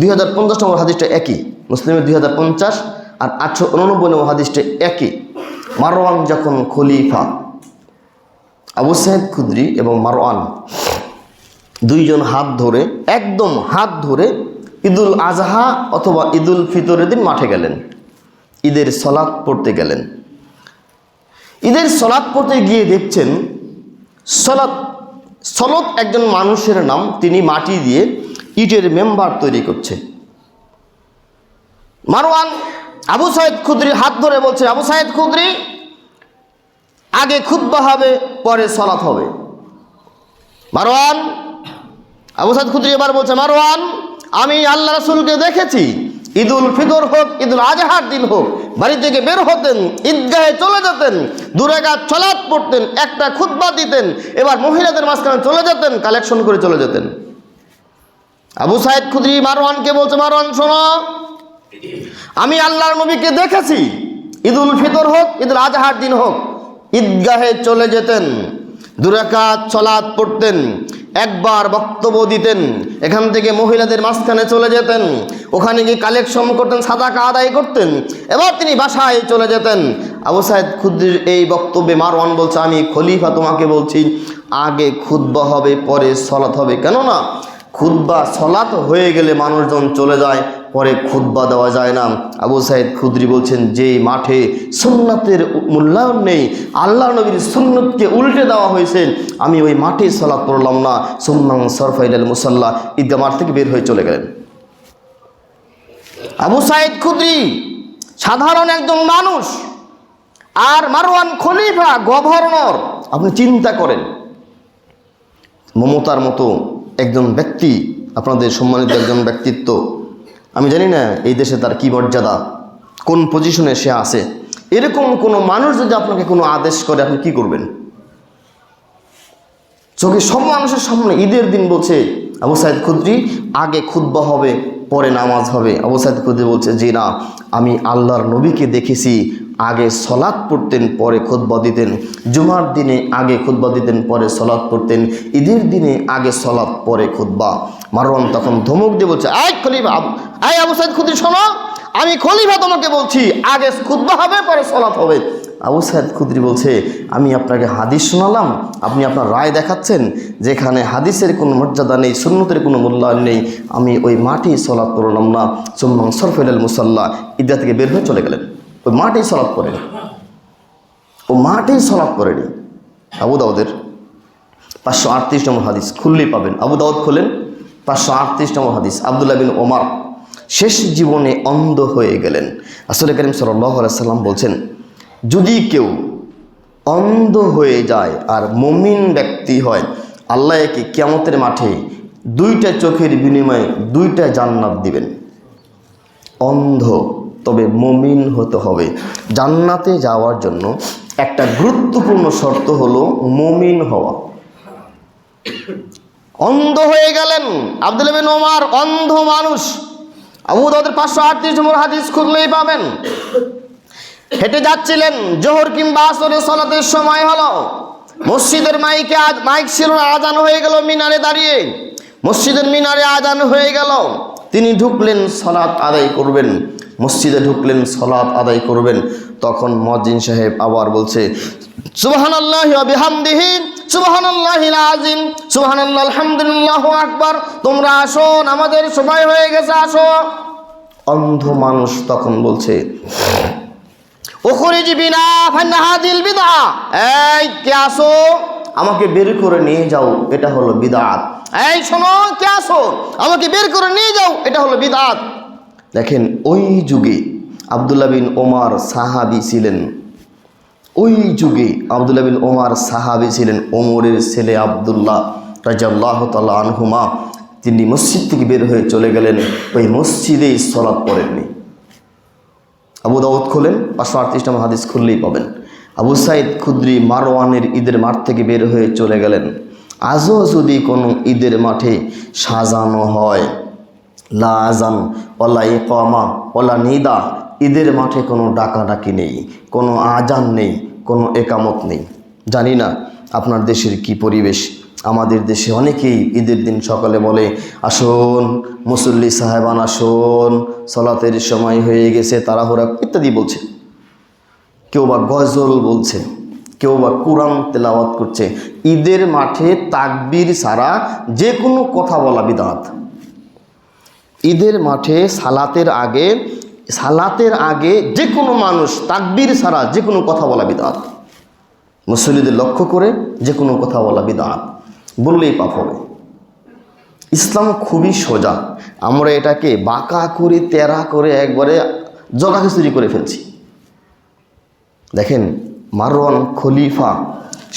2050 নম্বর হাদিসটা একই, মুসলিমের 2050 আর 889 নম্বর হাদিসটা একই। মারওয়ান যখন খলিফা, আবু সাঈদ খুদরি এবং মারওয়ান দুইজন হাত ধরে, একদম হাত ধরে ঈদুল আজহা অথবা ঈদুল ফিতরের দিন মাঠে গেলেন, ঈদের সলাত পড়তে গেলেন। ঈদের সলাত পড়তে গিয়ে দেখছেন সলত একজন মানুষের নাম, তিনি মাটি দিয়ে ইটের মেম্বার তৈরি করছে। মারওয়ান আবু সাঈদ খুদরি হাত ধরে বলছে, আবু সাঈদ খুদরি, আগে খুতবা হবে পরে সলাত হবে। মারওয়ান, আবু সাঈদ খুদরি এবার বলছে, মারওয়ান, আমি আল্লাহ রাসূলকে দেখেছি, ঈদুল ফিতর হোক, ঈদুল আজহার দিন হোক, বাড়ি থেকে বের হতেন, ঈদগাহে চলে যেতেন, 2 রাকাত সালাত পড়তেন, একটা খুতবা দিতেন, এবার মহিলাদের মাঝখানে চলে যেতেন, কালেকশন করে চলে যেতেন। আবু সাঈদ খুদরি মারওয়ানকে বলছে, মারওয়ান শোনো, আমি আল্লাহর নবীকে দেখেছি, ঈদুল ফিতর হোক, ঈদুল আজহার দিন হোক, ঈদগাহে চলে যেতেন, 2 রাকাত সালাত পড়তেন, একবার বক্তব্য দিতেন, এখান থেকে মহিলাদের মাঝখানে চলে যেতেন, ওখানে গিয়ে কালেকশন করতেন, সাদাকা আদায় করতেন, এবার তিনি বাসায় চলে যেতেন। আবু সাঈদ খুদরির এই বক্তব্যে মারওয়ান বলছে, আমি খলিফা তোমাকে বলছি, আগে খুতবা হবে পরে সলাত হবে। কেননা খুতবা সলাত হয়ে গেলে মানুষজন চলে যায়, পরে খুতবা দেওয়া যায় না। আবু সাঈদ খুদরি বলছেন, যেই মাঠে সুন্নাতের মূল্যায়ন নেই, আল্লাহ নবীর সুন্নতকে উল্টে দেওয়া হয়েছে, আমি ওই মাঠে সালাত পড়লাম না। সুম্মান সরফা ইলাল মুসাল্লা, ঈদগাহ মাঠ থেকে বের হয়ে চলে গেলেন। আবু সাঈদ খুদরি সাধারণ একজন মানুষ, আর মারওয়ান খলিফা, গভর্নর। আপনি চিন্তা করেন, মমতার মতো একজন ব্যক্তি, আপনাদের সম্মানিত একজন ব্যক্তিত্ব, আমি জানি না এই দেশে তার কী মর্যাদা, কোন পজিশনে সে আছে, এরকম কোনো মানুষ যদি আপনাকে কোনো আদেশ করে আপনি কি করবেন? চোখে সব মানুষের সামনে ঈদের দিন বলছে আবু সাঈদ খুদরি, আগে খুতবা হবে পরে নামাজ হবে। আবু সাঈদ খুদরি বলছে, যে না, আমি আল্লাহর নবীকে দেখেছি, আগে সলাত পড়তেন পরে খুতবা দিতেন, জুমার দিনে আগে খুতবা দিতেন পরে সলাত পড়তেন, ঈদের দিনে আগে সলাত পরে খুতবা। মারওয়ান তখন ধমক দিয়ে বলছে, আই খলিফা, আই আবু সাঈদ খুদরি শোনো, আমি খলিফা তোমাকে বলছি, আগে খুতবা হবে পরে সলাত হবে। আবু সাঈদ খুদরি বলছে, আমি আপনাকে হাদিস শোনালাম, আপনি আপনার রায় দেখাচ্ছেন, যেখানে হাদিসের কোনো মর্যাদা নেই, সুন্নতের কোনো মূল্যায়ন নেই, আমি ওই মাঠেই সলাত পড়লাম না। সুম্মান সরফা ইলাল মুসাল্লা, ঈদগাহ থেকে বের হয়ে চলে গেলেন, ওই মাঠেই সলাত করেনি, ও মাঠেই সলাত করেনি। আবু দাউদের 538 নম্বর হাদিস, খুললেই পাবেন, আবু দাউদ খোলেন, 538 নম্বর হাদিস। আব্দুল্লাহ বিন ওমর শেষ জীবনে অন্ধ হয়ে গেলেন। রাসূল করিম সাল্লাল্লাহু আলাইহি সাল্লাম বলছেন, যদি কেউ অন্ধ হয়ে যায় আর মুমিন ব্যক্তি হয়, আল্লাহ একে কিয়ামতের মাঠে 2টা চোখের বিনিময়ে 2টা জান্নাত দিবেন। অন্ধ, তবে মুমিন হতে হবে। জান্নাতে যাওয়ার জন্য একটা গুরুত্বপূর্ণ শর্ত হলো মুমিন হওয়া। অন্ধ হয়ে গেলেন আব্দুল্লাহ বিন ওমর, অন্ধ মানুষ। আবু দাউদের 538 নম্বর হাদিস খুললেই পাবেন। হেঁটে যাচ্ছিলেন, জোহর কিংবা আসরের সালাতের সময় হলো, মসজিদের মাইক ছিল না, আজান হয়ে গেল মিনারে দাঁড়িয়ে, মসজিদের মিনারে আজান হয়ে গেল, তিনি ঢুকলেন সালাত আদায় করবেন, মসজিদে ঢুকলেন সালাত আদায় করবেন। তখন মুয়াজ্জিন সাহেব আবার বলছে, সুবহানাল্লাহি ওয়া বিহামদিহি সুবহানাল্লাহিল আযীম সুবহানাল্লাহ আলহামদুলিল্লাহু আকবার, তোমরা আসো, আমাদের সময় হয়ে গেছে, আসো। অন্ধ মানুষ তখন বলছে, উখরিজ বিনা ফান্না হাদিল বিদআ, এই কে আসো, আমাকে বের করে নিয়ে যাও, এটা হলো বিদআত। এই শোনো, কে আসো, আমাকে বের করে নিয়ে যাও, এটা হলো বিদআত। দেখেন, ওই যুগে আবদুল্লাহ বিন ওমর সাহাবী ছিলেন। ওই যুগে আবদুল্লাহ বিন ওমর সাহাবী ছিলেন। ওমরের ছেলে আবদুল্লাহ রাদিয়াল্লাহু তাআলা আনহুমা তিনি মসজিদ থেকে বের হয়ে চলে গেলেন, ওই মসজিদেই সালাত পড়েননি। আবু দাউদ খোলেন, 538 নম্বর হাদিস খুললেই পাবেন। আবু সাইদ খুদরি মারওয়ানের ঈদের মাঠ থেকে বের হয়ে চলে গেলেন। আজও যদি কোনো ঈদের মাঠে সাজানো হয়, লা আযান ওয়ালা ইকামা ওয়ালা নিদা, ঈদের মাঠে কোনো ডাকাডাকি নেই, কোনো আজান নেই, কোনো একামত নেই। জানি না আপনার দেশের কি পরিবেশ। আমাদের দেশে অনেকেই ঈদের দিন সকালে বলে, আসুন মুসল্লি সাহেবান আসুন, সালাতের সময় হয়ে গেছে, তাড়াহুড়া ইত্যাদি বলছে। কেউ বা গজল বলছে, কেউ বা কুরআন তেলাওয়াত করছে। ঈদের মাঠে তাকবীর ছাড়া যে কোনো কথা বলা বিদআত। ঈদের মাঠে সালাতের আগে যে কোনো মানুষ তাকবীর ছাড়া যে কোনো কথা বলা বিদআত। মুসল্লিদের লক্ষ্য করে যে কোনো কথা বলা বিদআত, বললেই পাপ হবে। ইসলাম খুবই সোজা, আমরা এটাকে বাঁকা করে তেরা করে একবারে জগাখিচুড়ি করে ফেলছি। দেখেন মারওয়ান খলিফা,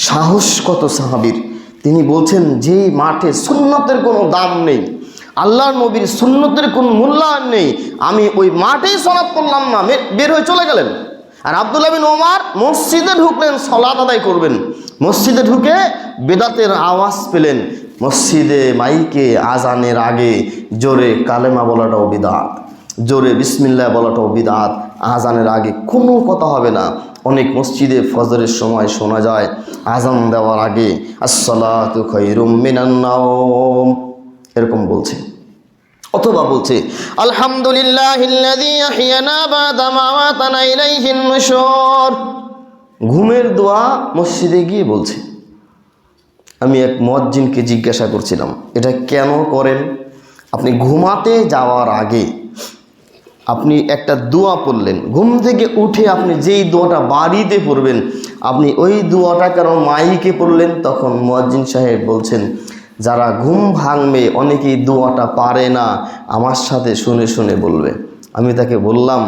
সাহস কত সাহাবীর, তিনি বলছেন যে মাঠে সুন্নতের কোনো দাম নেই, আল্লাহর নবীর সুন্নতের কোনো মূল্যায়ন নেই, আমি ওই মাঠেই সালাত করলাম না, বের হয়ে চলে গেলেন। আর আবদুল্লাহ বিন ওমর মসজিদে ঢুকলেন, সালাত আদায় করবেন। মসজিদে ঢুকে বেদাতের আওয়াজ পেলেন। মসজিদে মাইকে আজানের আগে জোরে কালেমা বলাটাও বিদআত, জোরে বিসমিল্লাহ বলাটাও বিদআত। আজানের আগে কোনো কথা হবে না। অনেক মসজিদে ফজরের সময় শোনা যায় আজান দেওয়ার আগে আসসালাতু খায়রুম মিনান নাওম এরকম বলছে, অথবা বলছে আলহামদুলিল্লাহিল্লাযী আহইয়ানা বা'দা মা আমাতানা ইলাইহিন নুশুর। ঘুমের দোয়া মসজিদে গিয়ে বলছে। আমি এক মুয়াজ্জিনকে জিজ্ঞাসা করছিলাম, এটা কেন করেন? আপনি ঘুমাতে যাওয়ার আগে আপনি একটা দোয়া পড়লেন, ঘুম থেকে উঠে আপনি যেই দোয়াটা বাড়িতে পড়বেন, আপনি ওই দোয়াটা কেন মাইকে পড়লেন? তখন মুয়াজ্জিন সাহেব বলছেন, যারা ঘুম ভাঙবে অনেকেই দোয়াটা পারে না, আমার সাথে শুনে শুনে বলবে। আমি তাকে বললাম,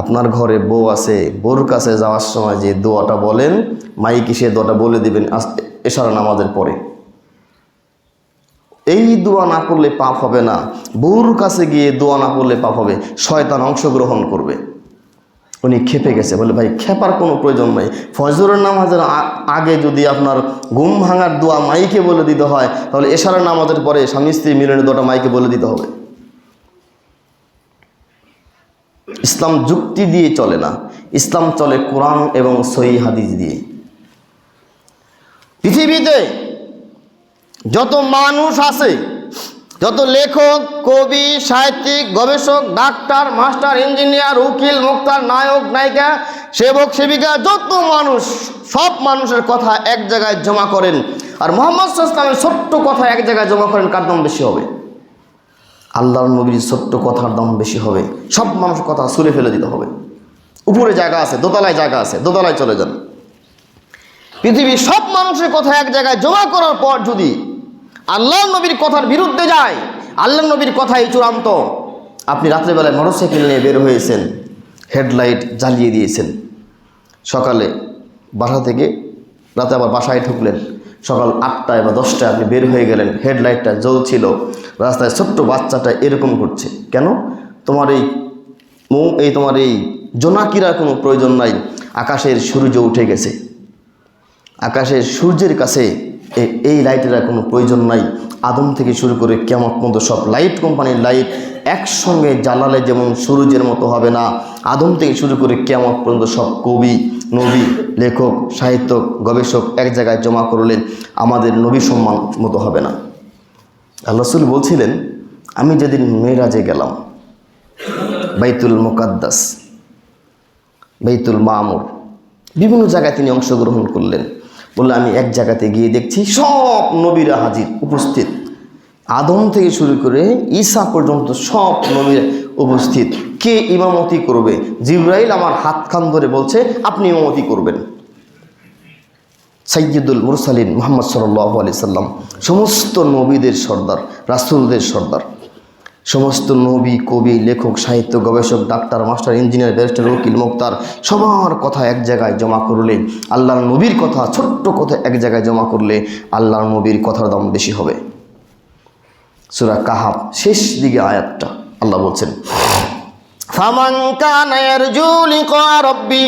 আপনার ঘরে বউ আছে, বউর কাছে যাওয়ার সময় যে দোয়াটা বলেন মাইকে সে দোয়াটা বলে দিবেন এশারা নামাজের পরে। এই দোয়া না করলে পাপ হবে না, বউর কাছে গিয়ে দোয়া না করলে পাপ হবে, শয়তান অংশগ্রহণ করবে। উনি খেপে গেছে, বলে ভাই খেপার কোনো প্রয়োজন নাই, ফজরের নামাজের আগে যদি আপনার ঘুম ভাঙার দোয়া মাইকে বলে দিতে হয়, তাহলে এশারার নামাজের পরে স্বামী স্ত্রী মিলনের দোয়াটা মাইকে বলে দিতে হবে। ইসলাম যুক্তি দিয়ে চলে না, ইসলাম চলে কোরআন এবং সহিহ হাদিস দিয়ে। পৃথিবীতে যত মানুষ আছে, যত লেখক, কবি, সাহিত্যিক, গবেষক, ডাক্তার, মাস্টার, ইঞ্জিনিয়ার, উকিল, মুক্তার, নায়ক, নায়িকা, সেবক, সেবিকা, যত মানুষ, সব মানুষের কথা এক জায়গায় জমা করেন, আর মুহাম্মদ সাল্লাল্লাহু আলাইহি ওয়াসাল্লামের ছোট্ট কথা এক জায়গায় জমা করেন, কার দাম বেশি হবে? আল্লাহর নবীর ছোট্ট কথার দাম বেশি হবে। সব মানুষের কথা ছুঁড়ে ফেলে দিতে হবে। উপরে জায়গা আছে, দোতলায় জায়গা আছে, দোতলায় চলে যান। পৃথিবীর সব মানুষের কথা এক জায়গায় জমা করার পর যদি আল্লাহর নবীর কথার বিরুদ্ধে যায়, আল্লাহর নবীর কথাই চূড়ান্ত। আপনি রাত্রেবেলায় মোটরসাইকেল নিয়ে বের হয়েছেন, হেডলাইট জ্বালিয়ে দিয়েছেন, সকালে বাসা থেকে রাতে আবার বাসায় ঢুকলেন, সকাল 8টায় বা 10টায় আপনি বের হয়ে গেলেন, হেডলাইটটা জ্বলছিল, রাস্তায় ছোট্ট বাচ্চাটা এরকম করছে। কেন? তোমার এই জোনাকিরার কোনো প্রয়োজন নাই, আকাশের সূর্য উঠে গেছে, আকাশের সূর্যের কাছে এই লাইটের কোনো প্রয়োজন নাই। আদম থেকে শুরু করে কিয়ামত পর্যন্ত সব লাইট কোম্পানির লাইট একসঙ্গে জ্বালালে যেমন সূর্যের মতো হবে না, আদম থেকে শুরু করে কিয়ামত পর্যন্ত সব কবি, নবী, লেখক, সাহিত্যক, গবেষক এক জায়গায় জমা করলেন আমাদের নবী সম্মান মতো হবে না। আল্লাহ রাসূল বলছিলেন, আমি যেদিন মেরাজে গেলাম, বাইতুল মুকাদ্দাস, বাইতুল মামুর, বিভিন্ন জায়গায় তিনি অংশগ্রহণ করলেন। বললে আমি এক জায়গাতে গিয়ে দেখছি সব নবীরা হাজির, উপস্থিত, আদম থেকে শুরু করে ঈসা পর্যন্ত সব নবীরা উপস্থিত। কে ইমামতি করবে? জিবরাইল আমার হাত খান ধরে বলছে আপনি ইমামতি করবেন। সাইয়্যিদুল মুরসালিন মুহাম্মদ সাল্লাল্লাহু আলাইহি সাল্লাম, সমস্ত নবীদের সর্দার, রাসূলদের সর্দার, সমস্ত নবী, কবি, লেখক, সাহিত্য, গবেষক, ডাক্তার, মাস্টার, ইঞ্জিনিয়ার, ব্যারিস্টার, উকিল, মুক্তার সবার কথা এক জায়গায় জমা করলে, আল্লাহর নবীর কথা ছোট্ট কথা এক জায়গায় জমা করলে আল্লাহর নবীর কথার দাম বেশি হবে। সূরা কাহাফ শেষ দিকে আয়াতটা আল্লাহ বলছেন, ফামান কানা ইয়ারজু লিকা রাব্বি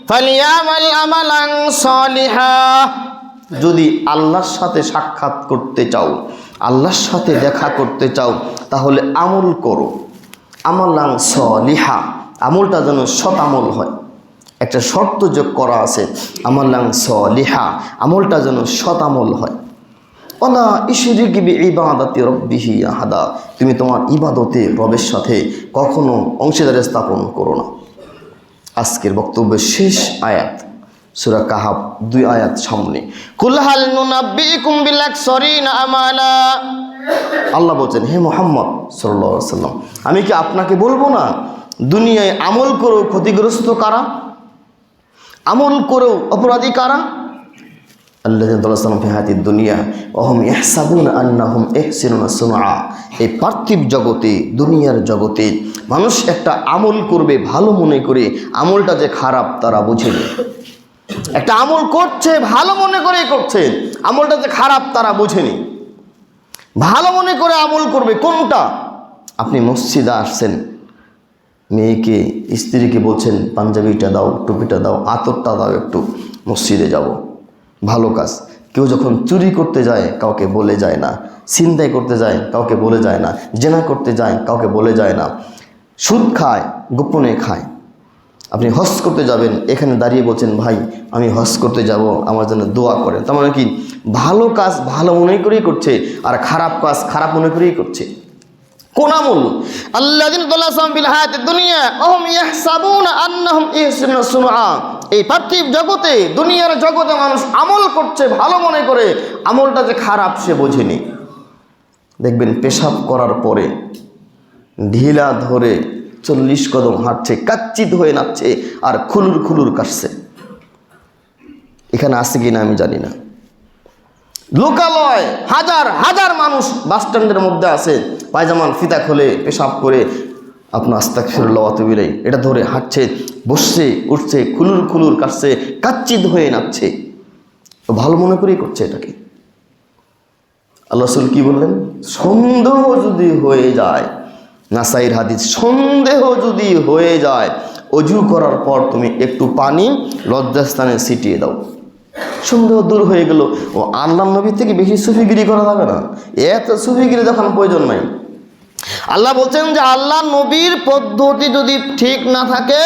ফালিয়ামাল আমালান সালিহা। যদি আল্লাহর সাথে সাক্ষাৎ করতে চাও, আল্লাহর সাথে দেখা করতে চাও, তাহলে আমল করো। আমালান সালিহা, আমলটা যেন সৎ আমল হয়। একটা শর্ত যোগ করা আছে, আমালান সালিহা, আমলটা যেন সৎ আমল হয়। ওয়ালা ইশরিক বিইবাদাতি রাব্বিহি আহাদা, তুমি তোমার ইবাদতে রবের সাথে কখনো অংশীদার স্থাপন করো না। আজকের বক্তব্যের শেষ আয়াত সূরা কাহাফ, 2 আয়াত সামনে। কুল হাল নুনাব্বিকুম বিল আকসারিনা আমালা, আল্লাহ বলছেন, হে মুহাম্মদ সাল্লাল্লাহু আলাইহি ওয়াসাল্লাম, আমি কি আপনাকে বলবো না দুনিয়ায় আমল করেও ক্ষতিগ্রস্ত কারা, আমল করেও অপরাধী কারা? আল্লাযীনা দাল্লাল্লাহু ফি হায়াতিদ দুনিয়া ওয়া হুম ইয়াহসাবুনা আন্নাহুম ইহসিনুনা সুনআ। এই পার্থিব জগতে, দুনিয়ার জগতে মানুষ একটা আমল করবে ভালো মনে করে, আমলটা যে খারাপ তারা বুঝেনি। একটা আমল করছে ভালো মনে করে করছে, আমলটা যে খারাপ তারা বুঝেনি। ভালো মনে করে আমল করবে কোনটা? আপনি মসজিদে আসছেন, মেয়েকে, স্ত্রীকে বলছেন পাঞ্জাবিটা দাও, টুপিটা দাও, আতরটা দাও, একটু মসজিদে যাব, ভালো কাজ। কেউ যখন চুরি করতে যায় কাউকে বলে যায় না, ছিনতাই করতে যায় কাউকে বলে যায় না, জেনা করতে যায় কাউকে বলে যায় না, সুদ খায় গোপনে খায়। আপনি হজ করতে যাবেন, এখানে দাঁড়িয়ে বলছেন ভাই আমি হজ করতে যাব, আমার জন্য দোয়া করেন। তার মানে কি ভালো কাজ ভালো মনে করেই করছে, আর খারাপ কাজ খারাপ মনে করেই করছে। কোন আমল? আল্লাযীনা দাল্লাহু বিল হায়াতিদ দুনিয়া ওয়া হুম ইয়াহসাবুনা আন্নাহুম ইহসিনুনা সুনআ। এই পার্থিব জগতে, দুনিয়ার জগতে মানুষ আমল করছে ভালো মনে করে, আমলটা যে খারাপ সে বোঝেনি। দেখবেন পেশাব করার পরে ঢিলা ধরে 40 কদম হাঁটছে, কাচ্চিত হয়ে নাচছে আর খুলুর খুলুর কাশছে। এখানে আছে কিনা আমি জানি না। লোকালয় হাজার হাজার মানুষ বাস স্ট্যান্ডের মধ্যে আছে, পায়জামান ফিতা খুলে পেশাব করে আপনার আস্তাগফিরুল্লাহ ওয়া আতুবু ইলাইহি এটা ধরে হাঁটছে, বসছে, উঠছে, খুলুর খুলুর কাশছে, কাচ্চিত হয়ে নাচছে। ভালো মনে করেই করছে এটাকে। আল্লাহ রাসূল কি বললেন? সন্দেহ যদি হয়ে যায়, নাসাইর হাদিস, সন্দেহ যদি হয়ে যায় অজু করার পর তুমি একটু পানি লজ্জাস্থানে ছিটিয়ে দাও, সন্দেহ দূর হয়ে গেল। ও আল্লাহর নবী থেকে বেশি সুফিগিরি করা যাবে না, এত সুফিগিরি দেখানোর প্রয়োজন নাই। আল্লাহ বলছেন যে আল্লাহ নবীর পদ্ধতি যদি ঠিক না থাকে,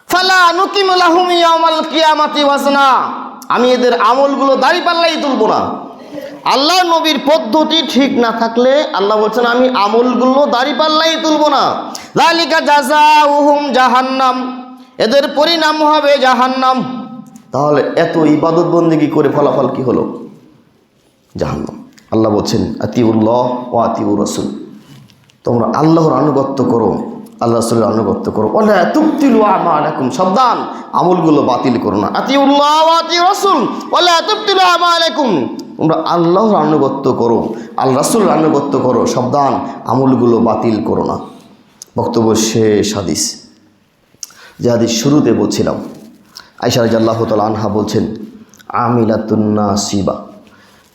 ফালা নুকিমু লাহুম ইয়াউমাল কিয়ামাতি ওয়াজনা, আমি এদের আমলগুলো দাঁড়িপাল্লাই তুলব না। আল্লাহ নবীর পদ্ধতি ঠিক না থাকলে আল্লাহ বলছেন আমি আমলগুলো দাঁড়িপাল্লাই তুলব না। যালিকা জাযাউহুম জাহান্নাম, এদের পরিণাম হবে জাহান্নাম। তাহলে এত ইবাদত বন্দেগী করে ফলাফল কি হলো? জাহান্নাম। আল্লাহ বলছেন আতিউল্লাহ ওয়া আতিউর রাসূল, তোমরা আল্লাহর আনুগত্য করো, আল্লাহ রাসূলের আনুগত্য করো। ওয়ালা তুবতিলু আমালাকুম, সাবধান আমলগুলো বাতিল করো না। আতিউল্লাহ ওয়া আতিউর রাসূল ওয়ালা তুবতিলু আমালাকুম, তোমরা আল্লাহর আনুগত্য করো, আল্লাহ রাসূলের আনুগত্য করো, সাবধান আমলগুলো বাতিল করো না। বক্তব্য শেষ হাদিস, যে হাদিস শুরুতে বলছিলাম, আয়েশা রাদিয়াল্লাহু তাআলা আনহা বলছেন আমিলাতুন নাসিবা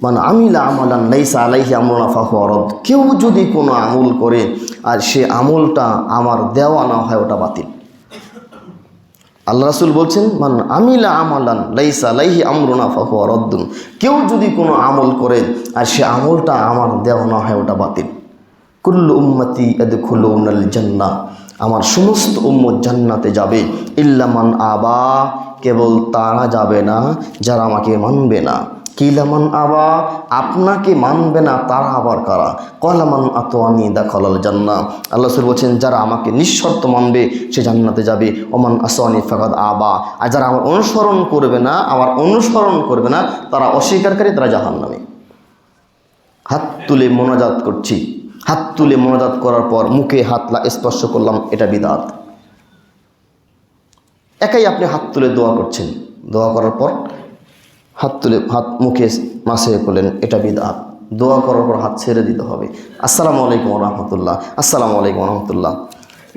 মানে আমিলা আমালান লাইসা আলাইহি আমরুনা ফাহুয়া রাদ, কেউ যদি কোনো আমল করে আর সে আমলটা আমার দেওয়া না হয় ওটা বাতিল। আল্লাহ রাসূল বলছেন মান আমিলা আমালান লাইসা আলাইহি আমরুনা ফাহুয়া রাদ্দুন, কেউ যদি কোনো আমল করে আর সে আমলটা আমার দেওয়া না হয় ওটা বাতিল। কুল্লু উম্মতি ইয়াদখুলুনাল জান্নাহ, আমার সমস্ত উম্মত জান্নাতে যাবে, ইল্লা মান আবা, কেবল তারা যাবে না যারা আমাকে মানবে না। কিলামান আবা, আপনাকে মানবে না তারা আবার কারা? কলামান আতোয়ানি দাখালাল জান্নাহ, আল্লাহ রাসূল বলছেন যারা আমাকে নিঃশর্ত মানবে সে জান্নাতে যাবে। ওমান আসানি ফাকাদ আবা, আর যারা আমার অনুসরণ করবে না, আমার অনুসরণ করবে না তারা অস্বীকারী, তারা জাহান্নামী। হাত তুলে মোনাজাত করছি, হাত তুলে মোনাজাত করার পর মুখে হাত স্পর্শ করলাম, এটা বিদআত। একাই আপনি হাত তুলে দোয়া করছেন, দোয়া করার পর হাত তুলে হাত মুখে মাসে করলেন, এটা বিদআত। দোয়া করার পর হাত ছেড়ে দিতে হবে। আসসালামু আলাইকুম রহমতুল্লাহ, আসসালামু আলাইকুম রহমতুল্লাহ।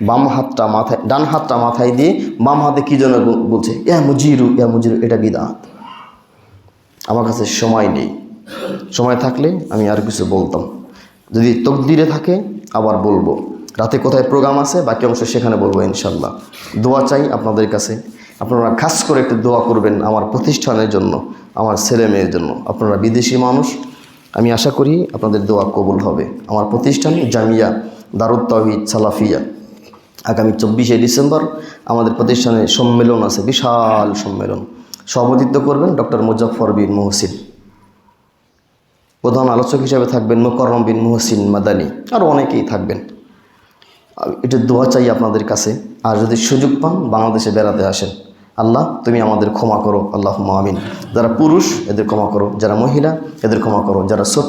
বাম হাতটা মাথায়, ডান হাতটা মাথায় দিয়ে বাম হাতে কী যেন বলছে, ইয়া মুজিরু, এটা বিদআত। আমার কাছে সময় নেই, সময় থাকলে আমি আর কিছু বলতাম, যদি তকদিরে থাকে আবার বলবো। রাতে কোথায় প্রোগ্রাম আছে বাকি অংশ সেখানে বলবো ইনশাল্লাহ। দোয়া চাই আপনাদের কাছে, আপনারা খাস করে একটু দোয়া করবেন আমার প্রতিষ্ঠানের জন্য, আমার ছেলে মেয়ের জন্য। আপনারা বিদেশি মানুষ, আমি আশা করি আপনাদের দোয়া কবুল হবে। আমার প্রতিষ্ঠান জামিয়া দারুত তাওহীদ সালাফিয়া। আগামী 24শে ডিসেম্বর আমাদের প্রতিষ্ঠানে সম্মেলন আছে, বিশাল সম্মেলন। সভাপতিত্ব করবেন ডক্টর মুজাফফর বিন মুহসিন। প্রধান আলোচক হিসেবে থাকবেন মুকাররম বিন মুহসিন মাদানী, আরও অনেকেই থাকবেন। এটা দোয়া চাই আপনাদের কাছে। আর যদি সুযোগ পান বাংলাদেশে বেড়াতে আসেন, আল্লাহ তুমি আমাদের ক্ষমা করো, আল্লাহুম্মা আমিন। যারা পুরুষ এদের ক্ষমা করো, যারা মহিলা এদের ক্ষমা করো, যারা ছোট